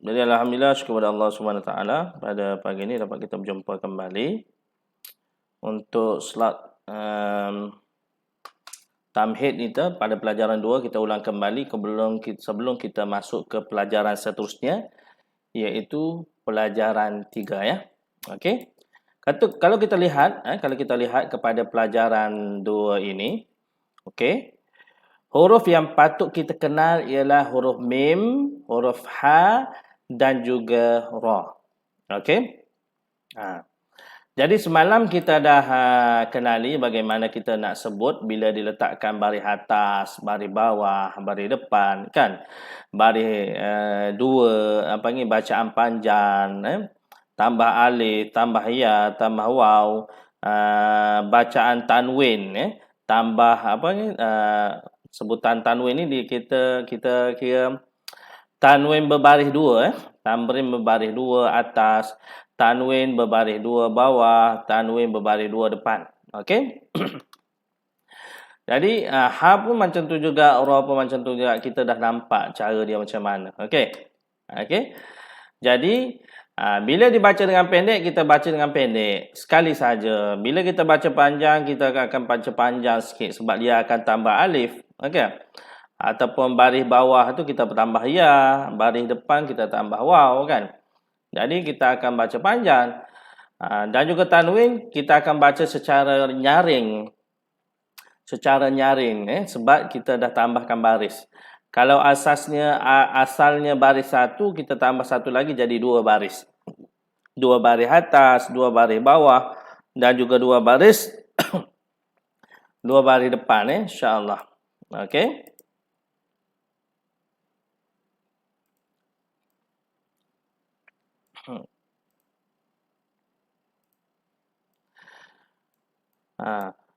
Jadi alhamdulillah syukur kepada Allah Subhanahu Wa Taala pada pagi ini dapat kita berjumpa kembali untuk slot tamhid kita pada pelajaran 2. Kita ulang kembali sebelum kita masuk ke pelajaran seterusnya, iaitu pelajaran 3 ya. Okey. Kalau kita lihat kepada pelajaran 2 ini, okey. Huruf yang patut kita kenal ialah huruf mim, huruf ha dan juga ra. Okey? Jadi semalam kita dah kenali bagaimana kita nak sebut bila diletakkan baris atas, baris bawah, baris depan, kan? Baris dua, bacaan panjang, tambah alif, tambah ya, tambah waw, bacaan tanwin, tambah sebutan tanwin ni kita kira tanwin berbaris dua, tanwin berbaris dua atas, tanwin berbaris dua bawah, tanwin berbaris dua depan. Okey? Jadi ha pun macam tu juga, ra pun macam tu juga. Kita dah nampak cara dia macam mana. Okey? Okey? Jadi bila dibaca dengan pendek, kita baca dengan pendek sekali saja. Bila kita baca panjang, kita akan baca panjang sikit sebab dia akan tambah alif. Okey? Ataupun baris bawah tu kita tambah ya, baris depan kita tambah waw, kan? Jadi kita akan baca panjang. Dan juga tanwin kita akan baca secara nyaring. Sebab kita dah tambahkan baris. Kalau asalnya baris satu, kita tambah satu lagi jadi dua baris. Dua baris atas, dua baris bawah dan juga dua baris dua baris depan, insya-Allah. Okey?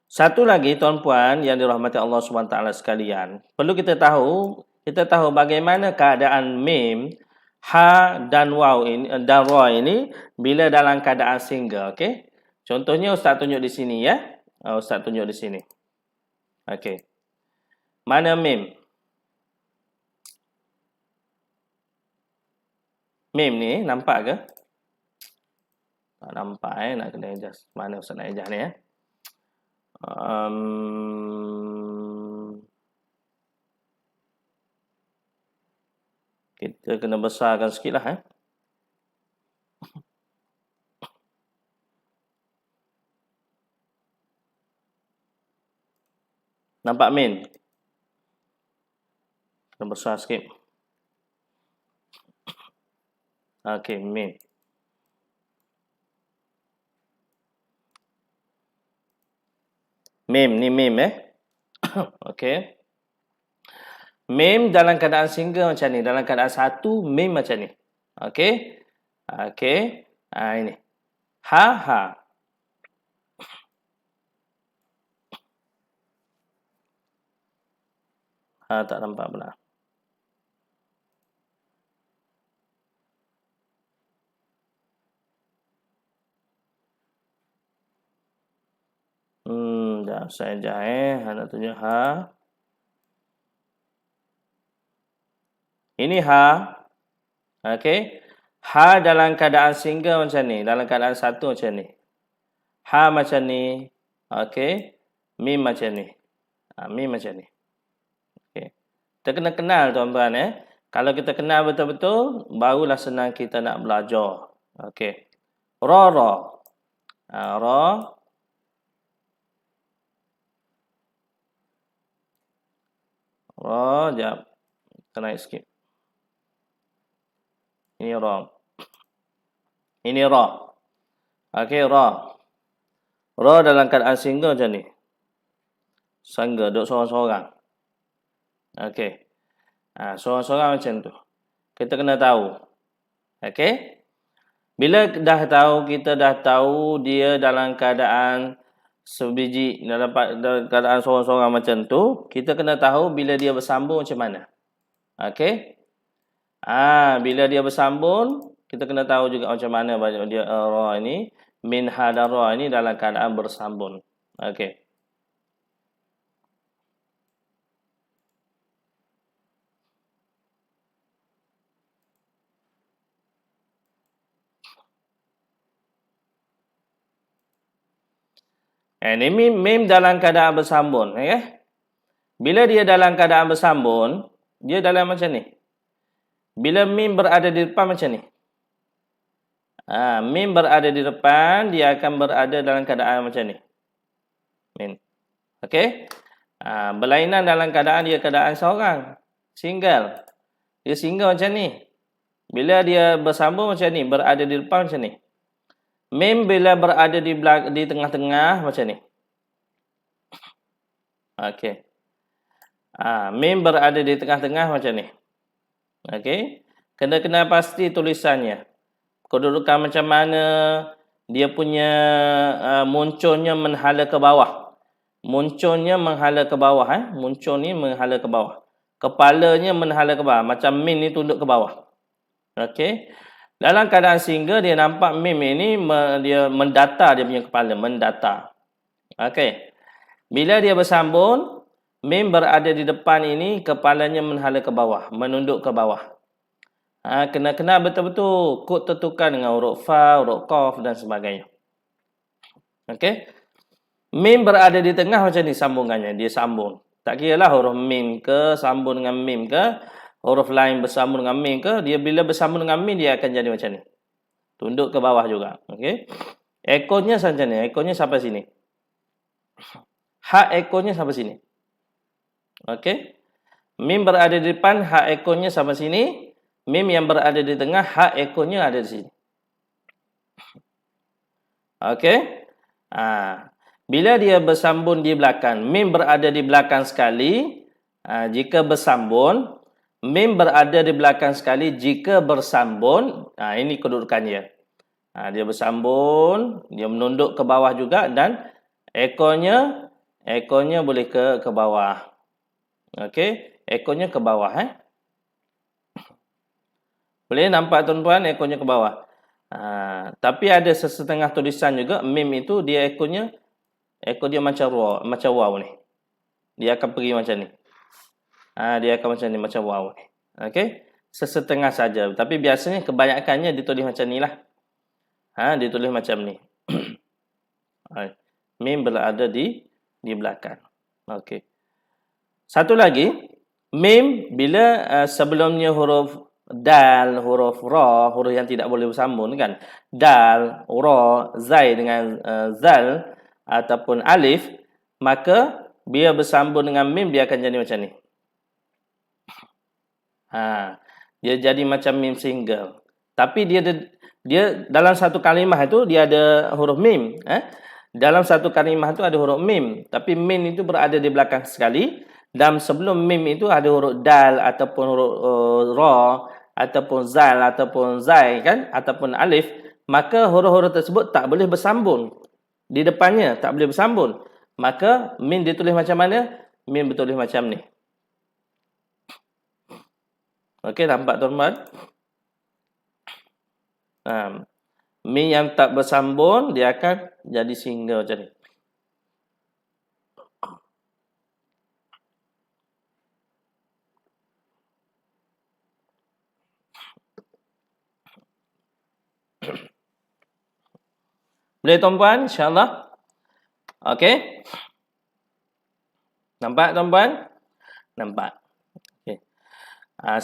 Satu lagi tuan-puan yang dirahmati Allah SWT sekalian, perlu kita tahu bagaimana keadaan mim, ha dan waw ini dan ra ini bila dalam keadaan single, okey? Contohnya ustaz tunjuk di sini ya. Ustaz tunjuk di sini. Okey. Mana mim? Mim ni nampak ke? Tak nampak nak kena adjust. Mana ustaz nak adjust ni ya? Kita kena besarkan sikit lah. Nampak min? Kena besar sikit. Okey, min. Mim ni mim Okey. Mim dalam keadaan single macam ni, dalam keadaan satu mim macam ni. Okey? Okey. Ini. Ha ha. Ha tak nampak pula. Dah saya ajak nak tunjuk ha. Ini ha. Okey. Ha dalam keadaan single macam ni, dalam keadaan satu macam ni. Ha macam ni. Okey. Mim macam ni. Mim macam ni. Okey. Kita kena kenal tuan-tuan Kalau kita kenal betul-betul, barulah senang kita nak belajar. Okey. Ra ra. Ra. Ra, jap. Kita naik sikit. Ini ra. Ini ra. Okey, ra. Ra dalam keadaan single macam ni. Single, duduk seorang-seorang. Okey. Seorang-seorang macam tu. Kita kena tahu. Okey? Bila kita dah tahu dia dalam keadaan sebiji, dalam keadaan seorang-seorang macam tu, kita kena tahu bila dia bersambung macam mana. Okey? Bila dia bersambung, kita kena tahu juga macam mana dia ra ini, min ha dan ra ini dalam keadaan bersambung. Okey. Ini mim dalam keadaan bersambung. Okay? Bila dia dalam keadaan bersambung, dia dalam macam ni. Bila mim berada di depan macam ni. Mim berada di depan, dia akan berada dalam keadaan macam ni. Mim. Okey? Berlainan dalam keadaan dia keadaan seorang. Single. Dia single macam ni. Bila dia bersambung macam ni, berada di depan macam ni. Mim bila berada di tengah-tengah macam ni. Okey. Mim berada di tengah-tengah macam ni. Okey. Kena pasti tulisannya. Kedudukan macam mana, dia punya munculnya menhala ke bawah. Munculnya menghala ke bawah. Muncul ni menghala ke bawah. Kepalanya menhala ke bawah. Macam mim ni tunduk ke bawah. Okey. Dalam keadaan single, dia nampak mim ini dia mendatar dia punya kepala. Mendatar. Okey. Bila dia bersambung, mim berada di depan ini, kepalanya menhala ke bawah. Menunduk ke bawah. Kena betul-betul kod tertukar dengan huruf fa, huruf qaf dan sebagainya. Okey. Mim berada di tengah macam ni sambungannya. Dia sambung. Tak kira lah huruf mim ke, sambung dengan mim ke, huruf lain bersambung dengan mim ke, dia bila bersambung dengan mim, dia akan jadi macam ni. Tunduk ke bawah juga. Okey. Ekornya macam ni. Ekornya sampai sini. Hak ekornya sampai sini. Okey. Mim berada di depan, hak ekornya sampai sini. Mim yang berada di tengah, hak ekornya ada di sini. Okey. Bila dia bersambung di belakang, mim berada di belakang sekali. Jika bersambung, mim berada di belakang sekali jika bersambung. Ini kedudukannya. Dia bersambung, dia menunduk ke bawah juga dan ekornya boleh ke bawah. Okey, ekornya ke bawah. Boleh nampak tuan-tuan, ekornya ke bawah. Tapi ada setengah tulisan juga mim itu dia ekor dia macam waw ni. Dia akan pergi macam ni. Dia akan macam ni, macam waw ni. Okey, sesetengah saja. Tapi biasanya kebanyakannya ditulis macam ni lah. Ditulis macam ni. Mim berada di belakang. Okey. Satu lagi, mim bila sebelumnya huruf dal, huruf ra, huruf yang tidak boleh bersambung kan. Dal, ra, zai dengan zal ataupun alif, maka bila bersambung dengan mim dia akan jadi macam ni. Dia jadi macam mim single. Tapi dia dalam satu kalimah itu dia ada huruf mim. Dalam satu kalimah itu ada huruf mim. Tapi mim itu berada di belakang sekali. Dan sebelum mim itu ada huruf dal ataupun huruf ra ataupun zal ataupun zai kan, ataupun alif, maka huruf-huruf tersebut tak boleh bersambung. Di depannya tak boleh bersambung. Maka mim ditulis macam mana? Mim ditulis macam ni. Okey, nampak tuan-tuan? Mim yang tak bersambung dia akan jadi single macam ni. Boleh tuan-puan? InsyaAllah. Okey. Nampak tuan-puan? Nampak. Okay.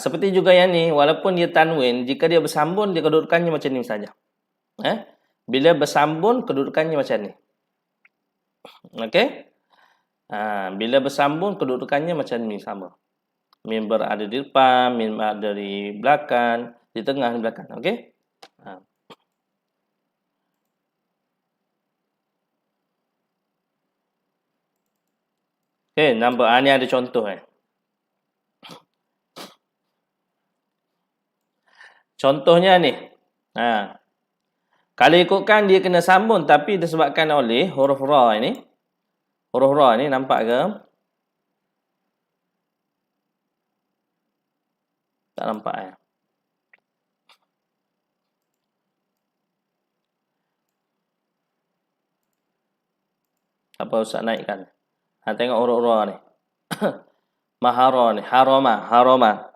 Seperti juga yang ni, walaupun dia tanwin, jika dia bersambung, dia kedudukannya macam ni saja. Bila bersambung, kedudukannya macam ni. Okey. Bila bersambung, kedudukannya macam ni sama. Mim berada di depan, mim ada di belakang, di tengah, di belakang. Okey. Okey, nampak ni ada contoh Contohnya ni. Kalau ikutkan dia kena sambung tapi disebabkan oleh huruf ra ini. Huruf ra ni nampak ke? Tak nampak Apa Ustaz naikkan? Tengok huruf ra ni. Mahara ni, harama.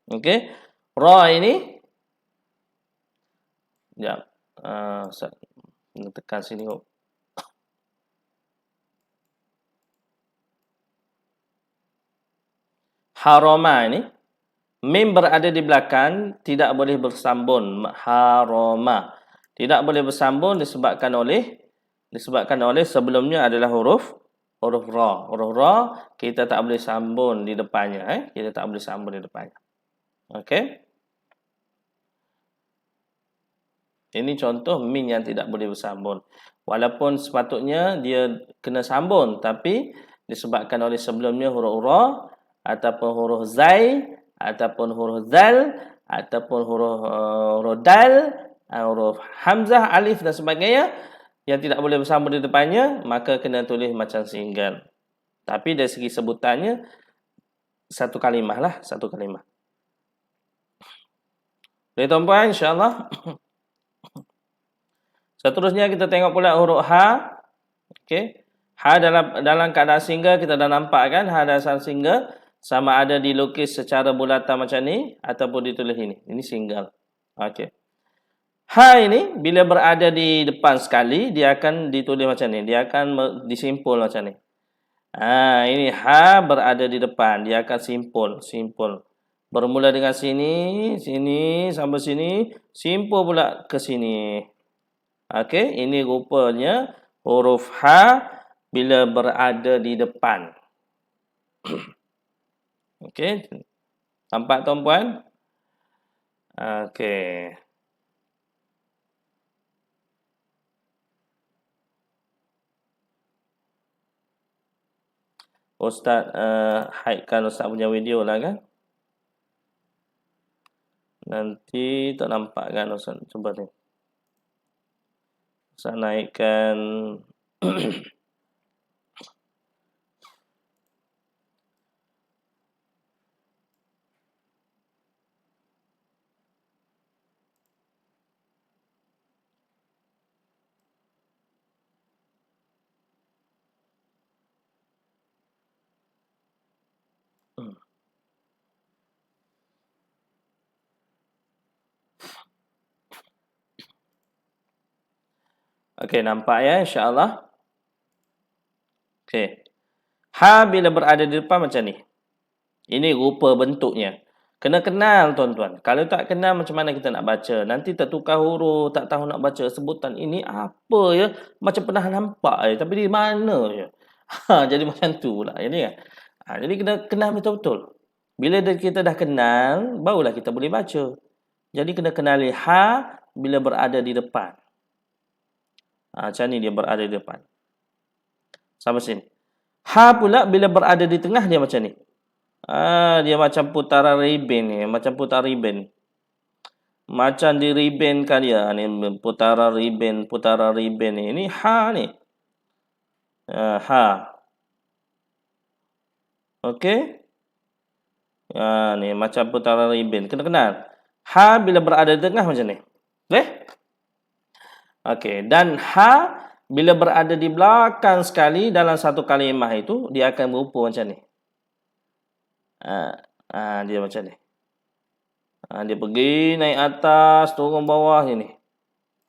Okey. Ra ini sekejap. Ustaz tekan sini kok. Haroma ini. Mim berada di belakang, tidak boleh bersambung. Haroma. Tidak boleh bersambung disebabkan oleh sebelumnya adalah huruf ra. Huruf ra kita tak boleh sambung di depannya. Kita tak boleh sambung di depannya. Okey. Ini contoh min yang tidak boleh bersambung. Walaupun sepatutnya dia kena sambung, tapi disebabkan oleh sebelumnya huruf ra ataupun huruf zai ataupun huruf zal ataupun huruf dal, huruf hamzah, alif dan sebagainya yang tidak boleh bersambung di depannya, maka kena tulis macam single. Tapi dari segi sebutannya satu kalimah lah, satu kalimah. Boleh tuan-puan, insya-Allah. Seterusnya kita tengok pula huruf ha. Okey. Ha dalam keadaan single kita dah nampak kan, ha dalam single sama ada dilukis secara bulatan macam ni ataupun ditulis ini. Ini single. Okey. Ha ini bila berada di depan sekali dia akan ditulis macam ni. Dia akan disimpul macam ni. Ini ha berada di depan, dia akan simpul. Bermula dengan sini sampai sini, simpul pula ke sini. Okey, ini rupanya huruf ha bila berada di depan. Okey. Nampak tuan-puan? Okey. Ustaz haidkan Ustaz punya video lah kan? Nanti tak nampak kan Ustaz? Cuba ni. Ustaz naikkan Okey, nampak ya insya-Allah. Okey. Ha bila berada di depan macam ni. Ini rupa bentuknya. Kena kenal tuan-tuan. Kalau tak kenal macam mana kita nak baca? Nanti tertukar huruf, tak tahu nak baca sebutan ini apa ya? Macam pernah nampak je tapi di mana je? Jadi macam tu pula. Jadi kan. Jadi kena kenal betul-betul. Bila kita dah kenal, barulah kita boleh baca. Jadi kena kenali ha bila berada di depan. Macam ni dia berada di depan. Sampai sini. Ha pula bila berada di tengah dia macam ni. Dia macam putaran ribbon ni. Macam putaran ribbon. Macam di ribbon kan dia. Ni putaran ribbon ni. Ini ha ni. Ha. Okey. Ni macam putaran ribbon. Kena kenal. Ha bila berada di tengah macam ni. Boleh? Okey, dan ha bila berada di belakang sekali dalam satu kalimah itu dia akan berupa macam ni. Dia macam ni. Dia pergi naik atas, turun bawah ini.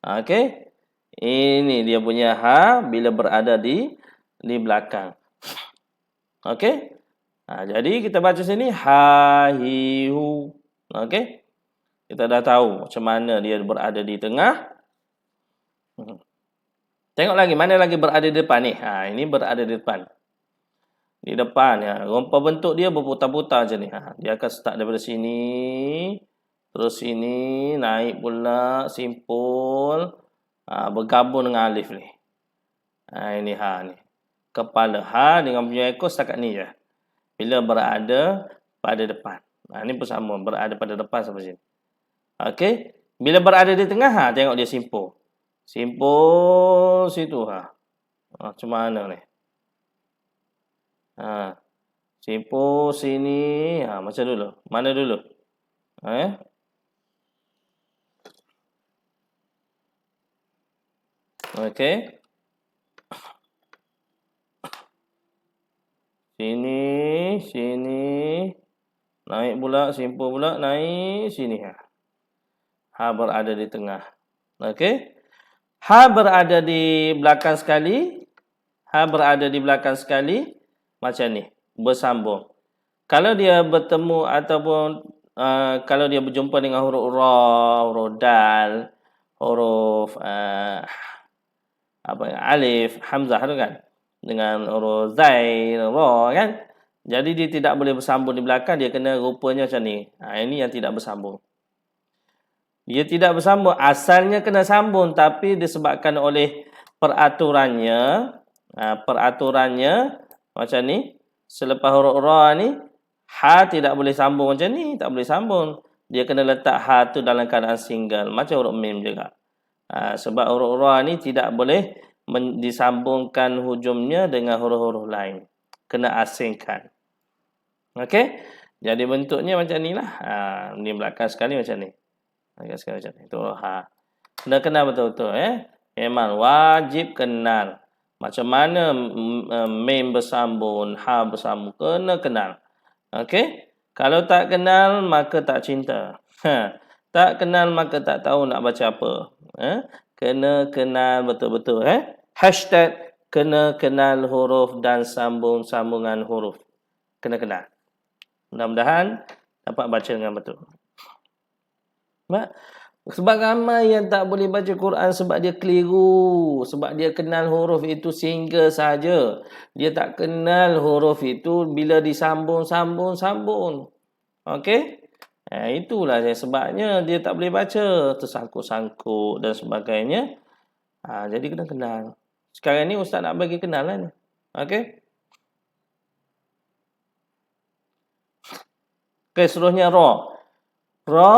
Okey. Ini dia punya ha bila berada di belakang. Okey. Jadi kita baca sini ha hi hu. Okey. Kita dah tahu macam mana dia berada di tengah. Tengok lagi, mana lagi berada di depan ni? Ini berada di depan. Di depan ya. Rupa bentuk dia berputar-putar macam ni. Dia akan start daripada sini, terus sini, naik pula, simpul, bergabung dengan alif ni. Ini ha ni. Kepala ha dengan punya ekor setakat ni je. Bila berada pada depan. Ini pun sama, berada pada depan sampai sini. Okey. Bila berada di tengah, tengok dia simpul. Simpul situ macam mana ni? Simpul sini, macam dulu. Mana dulu? Okey. Sini. Naik pula, simpul pula, naik sini. Ha berada di tengah. Okey. Ha berada di belakang sekali. Ha berada di belakang sekali. Macam ni. Bersambung. Kalau dia bertemu ataupun kalau dia berjumpa dengan huruf ra, huruf dal, huruf alif, hamzah tu kan, dengan huruf zai, ra kan. Jadi dia tidak boleh bersambung di belakang, dia kena rupanya macam ni. Ini yang tidak bersambung. Dia tidak bersambung, asalnya kena sambung tapi disebabkan oleh peraturannya, peraturannya macam ni, selepas huruf ra ni ha tidak boleh sambung macam ni, tak boleh sambung. Dia kena letak ha tu dalam keadaan single macam huruf mim juga. Sebab huruf ra ni tidak boleh disambungkan hujungnya dengan huruf-huruf lain. Kena asingkan. Okey? Jadi bentuknya macam nilah. Ni belakang sekali macam ni. Belakang sekali macam ni. Tu ha. Kena kenal betul-betul Memang wajib kenal. Macam mana mim bersambung, ha bersambung, kena kenal. Okey? Kalau tak kenal maka tak cinta. Tak kenal maka tak tahu nak baca apa. Kena kenal betul-betul Hashtag kena kenal huruf dan sambungan huruf. Kena kenal. Mudah-mudahan dapat baca dengan betul. Sebab ramai yang tak boleh baca Quran sebab dia keliru. Sebab dia kenal huruf itu single saja. Dia tak kenal huruf itu bila disambung. Okey? Itulah sebabnya dia tak boleh baca. Tersangkut-sangkut dan sebagainya. Jadi kena kenal. Sekarang ni Ustaz nak bagi kenalan. Okey? Okey, seterusnya ra. Ra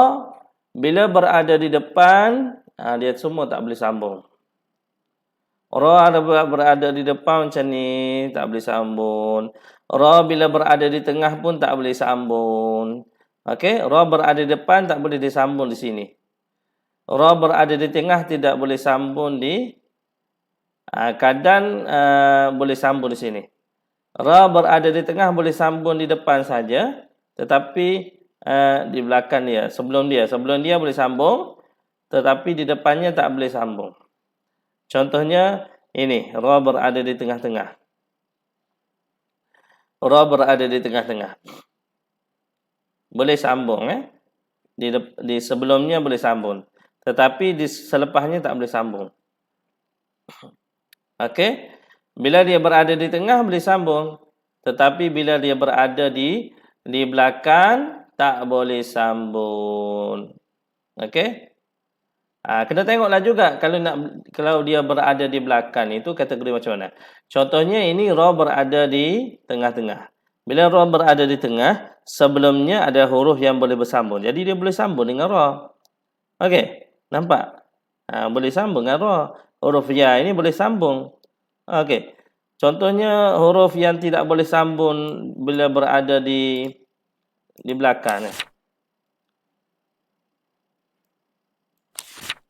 bila berada di depan, dia semua tak boleh sambung. Ra berada di depan macam ni, tak boleh sambung. Ra bila berada di tengah pun tak boleh sambung. Okey, ra berada di depan tak boleh disambung di sini. Ra berada di tengah tidak boleh sambung di kadang boleh sambung di sini. Ra berada di tengah boleh sambung di depan saja, tetapi di belakang dia, sebelum dia boleh sambung, tetapi di depannya tak boleh sambung. Contohnya ini, ra berada di tengah-tengah. Ra berada di tengah-tengah. Boleh sambung di sebelumnya boleh sambung, tetapi di selepasnya tak boleh sambung. Okey? Bila dia berada di tengah boleh sambung, tetapi bila dia berada di belakang tak boleh sambung. Okey? Kena tengoklah juga kalau dia berada di belakang itu kategori macam mana. Contohnya ini ra berada di tengah-tengah. Bila ra berada di tengah, sebelumnya ada huruf yang boleh bersambung. Jadi dia boleh sambung dengan ra. Okey? Nampak? Boleh sambung dengan ra. Huruf ya ini boleh sambung. Okey. Contohnya huruf yang tidak boleh sambung bila berada di belakang.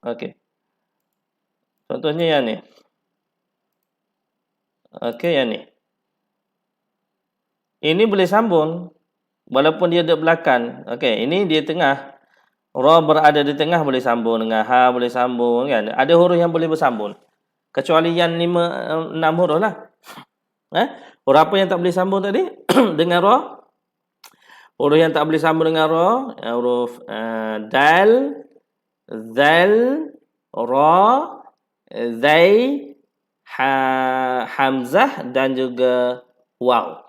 Okey. Contohnya yang ni. Okey, yang ni. Ini boleh sambung walaupun dia di belakang. Okey, ini dia tengah. Ra berada di tengah boleh sambung dengan ha boleh sambung kan. Ada huruf yang boleh bersambung. Kecuali yang 6 huruf lah. Huruf apa yang tak boleh sambung tadi? Dengan ra? Huruf yang tak boleh sambung dengan ra, huruf dal, zal, ra, zai, hamzah dan juga waw.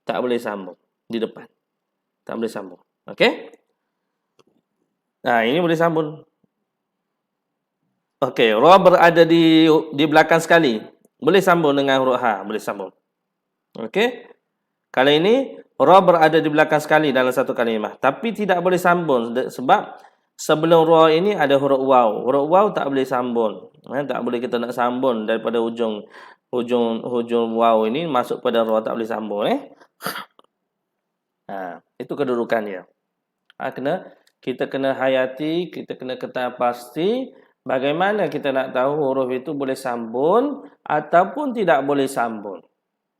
Tak boleh sambung di depan. Tak boleh sambung. Okey? Ini boleh sambung. Okey, ra berada di belakang sekali. Boleh sambung dengan huruf ha, boleh sambung. Okey? Kalau ini ra berada di belakang sekali dalam satu kalimah, tapi tidak boleh sambung sebab sebelum ra ini ada huruf waw. Huruf waw tak boleh sambung. Tak boleh kita nak sambung daripada hujung waw ini masuk pada ra, tak boleh sambung itu kedudukannya. Kita kena hayati, kita kena ketahui pasti bagaimana kita nak tahu huruf itu boleh sambung ataupun tidak boleh sambung.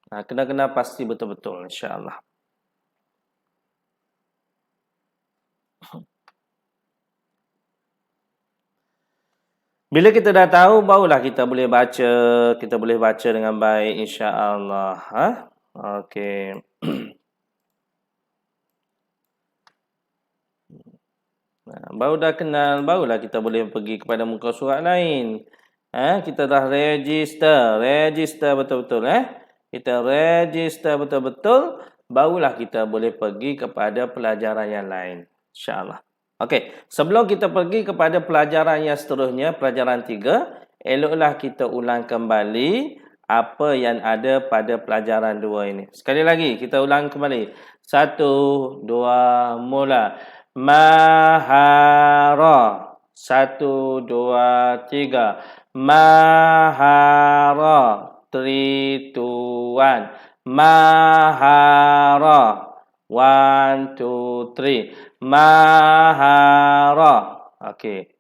Kena pasti betul-betul, insya-Allah. Bila kita dah tahu, barulah kita boleh baca dengan baik, insya-Allah. Okey. Baru dah kenal, barulah kita boleh pergi kepada muka surat lain. Kita dah register betul-betul. Kita register betul-betul, barulah kita boleh pergi kepada pelajaran yang lain. InsyaAllah. Okey, sebelum kita pergi kepada pelajaran yang seterusnya, pelajaran 3, eloklah kita ulang kembali apa yang ada pada pelajaran 2 ini. Sekali lagi, kita ulang kembali. 1, 2, mula. Mahara. 1, 2, 3. Mahara. 3, 2, 1. Mahara. 1, 2, 3. Mahara. Okey.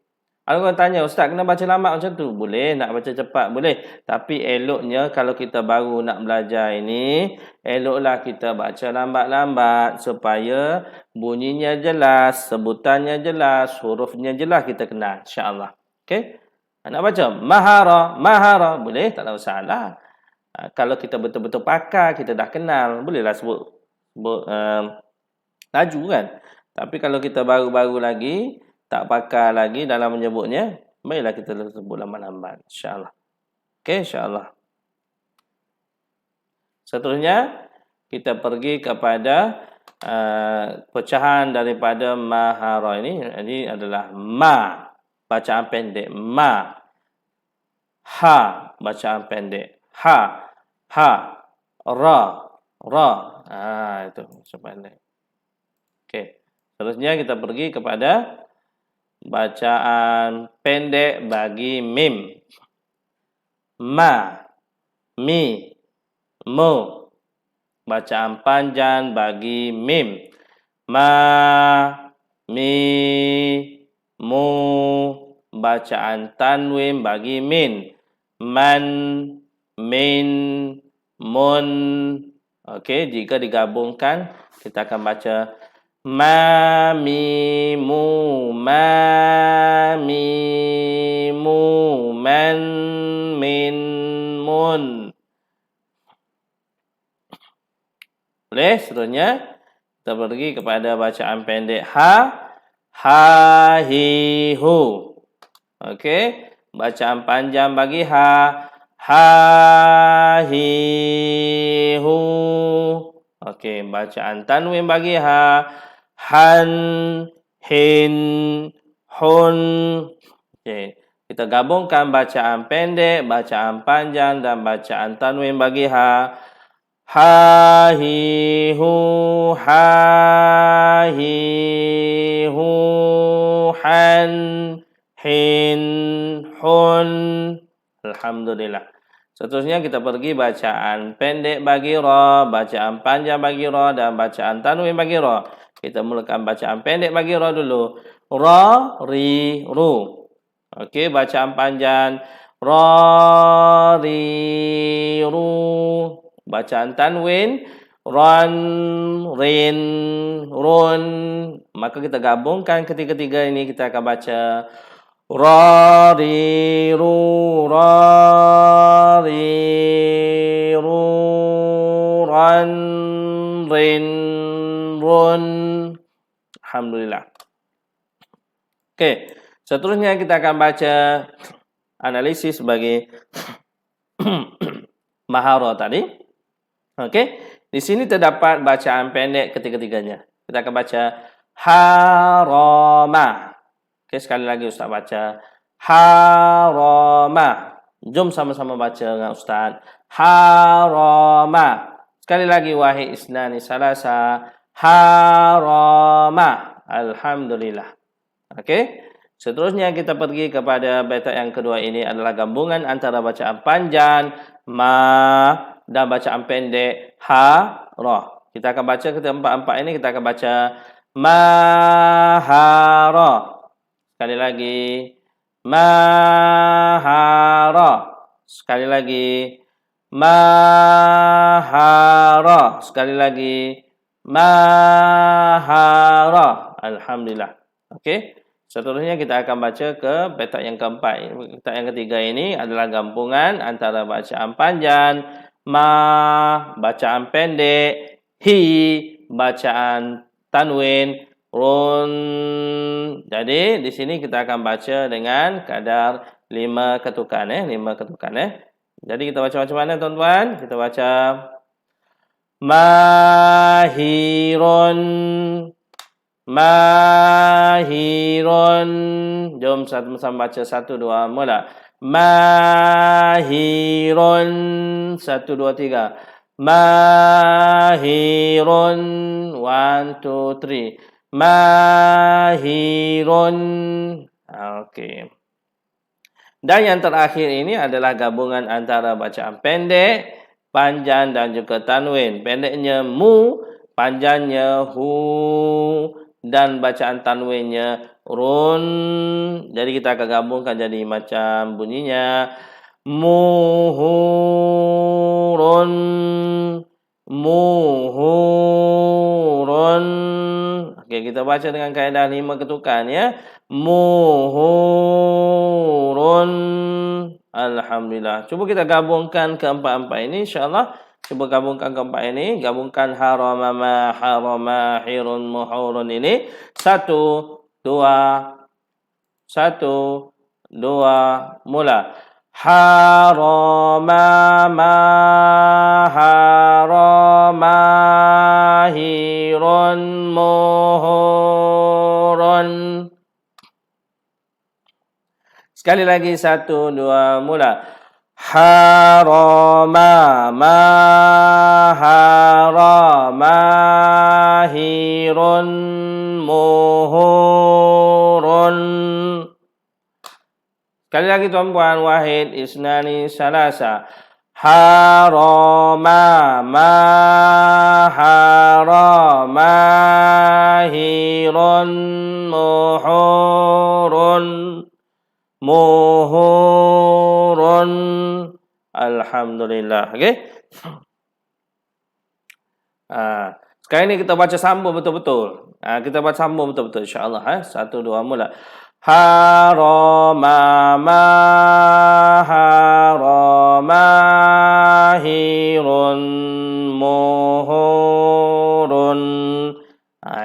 Ada orang tanya, Ustaz kena baca lambat macam tu? Boleh, nak baca cepat boleh. Tapi eloknya kalau kita baru nak belajar ini, eloklah kita baca lambat-lambat supaya bunyinya jelas, sebutannya jelas, hurufnya jelas kita kenal. InsyaAllah. Okey? Nak baca mahara. Boleh, tak ada masalah. Kalau kita betul-betul pakar, kita dah kenal, bolehlah sebut laju kan. Tapi kalau kita baru-baru lagi, tak pakar lagi dalam menyebutnya, baiklah kita sebut lambat-lambat. InsyaAllah. Okey, insyaAllah. Seterusnya, kita pergi kepada pecahan daripada mahara ini. Ini adalah ma, bacaan pendek. Ma. Ha, bacaan pendek. Ha. Ra. Itu bacaan pendek. Okey. Seterusnya kita pergi kepada bacaan pendek bagi mim. Ma, mi, mu. Bacaan panjang bagi mim. Ma, mi, mu. Bacaan tanwin bagi min. Man, min, mun. Okey, jika digabungkan kita akan baca ma, mi, mu, man, min, mun. Boleh? Seterusnya kita pergi kepada bacaan pendek ha, hi, hu. Okey, bacaan panjang bagi ha, hi, hu. Okey, bacaan tanwin bagi ha, han, hin, hun. Okey, kita gabungkan bacaan pendek, bacaan panjang dan bacaan tanwin bagi ha, hi, hu, han, hin, hun. Alhamdulillah. Seterusnya kita pergi bacaan pendek bagi ra, bacaan panjang bagi ra dan bacaan tanwin bagi ra. Kita mulakan bacaan pendek bagi ra dulu. Ra, ri, ru. Okey, bacaan panjang. Ra, ri, ru. Bacaan tanwin. Ran, rin, run. Maka kita gabungkan ketiga-tiga ini, kita akan baca ra, ri, ru, ran, rin, run. Alhamdulillah. Okey, seterusnya kita akan baca analisis bagi mahara tadi. Okey, di sini terdapat bacaan pendek ketiga-tiganya. Kita akan baca harama. Okey, sekali lagi Ustaz baca harama. Jom sama-sama baca dengan Ustaz. Harama. Sekali lagi wahid isnani salasa. Harama. Alhamdulillah. Okey. Seterusnya kita pergi kepada baitan yang kedua. Ini adalah gabungan antara bacaan panjang ma dan bacaan pendek ha, ra. Kita akan baca keempat-empat ini, kita akan baca mahara. Sekali lagi mahara. Sekali lagi mahara. Sekali lagi mahara. Alhamdulillah. Okey. Seterusnya kita akan baca ke petak yang keempat. Petak yang ketiga ini adalah gabungan antara bacaan panjang ma, bacaan pendek hi, bacaan tanwin Run. Jadi di sini kita akan baca dengan kadar 5 ketukan 5 ketukan Jadi kita baca macam mana tuan-tuan? Kita baca mahirun, mahirun. Jom sama-sama baca 1 2 mula. Mahirun. 1 2 3. Mahirun. 1 2 3. Mahirun. Okey. Dan yang terakhir ini adalah gabungan antara bacaan pendek, panjang dan juga tanwin. Pendeknya mu, panjangnya hu, dan bacaan tanwinnya run. Jadi kita akan gabungkan jadi macam bunyinya muhurun, muhurun. Okey, kita baca dengan kaedah 5 ketukan Muhurun. Alhamdulillah. Cuba kita gabungkan keempat-empat ini insya-Allah. Cuba gabungkan keempat ini, gabungkan harama harama hirun muhurun ini. 1 2 1 2 mula. Harama harama hirun muhurun. Sekali lagi 1 2 mula. Harama harama hirun muhurun. Sekali lagi tuan-puan, wahid isnani salasa. Harama harama hirun muhurun, muhurun. Alhamdulillah. Okey. Sekarang ni kita baca sambung betul-betul. Kita baca sambung betul-betul insya-Allah 1 2 mula. Harama harama hirun muhurun.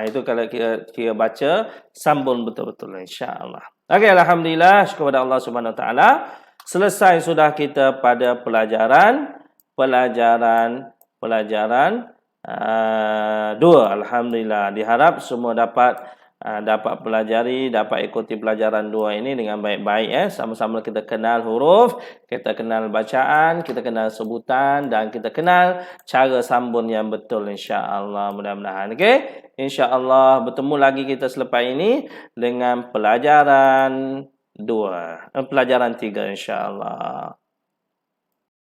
Itu kalau kita baca sambung betul-betul insya-Allah. Okey, alhamdulillah, syukur kepada Allah Subhanahu Wa Taala. Selesai sudah kita pada pelajaran 2. Alhamdulillah. Diharap semua dapat pelajari, dapat ikuti pelajaran 2 ini dengan baik-baik Sama-sama kita kenal huruf, kita kenal bacaan, kita kenal sebutan dan kita kenal cara sambung yang betul insya-Allah. Mudah-mudahan okey. Insya-Allah bertemu lagi kita selepas ini dengan pelajaran 2, pelajaran 3 insya-Allah.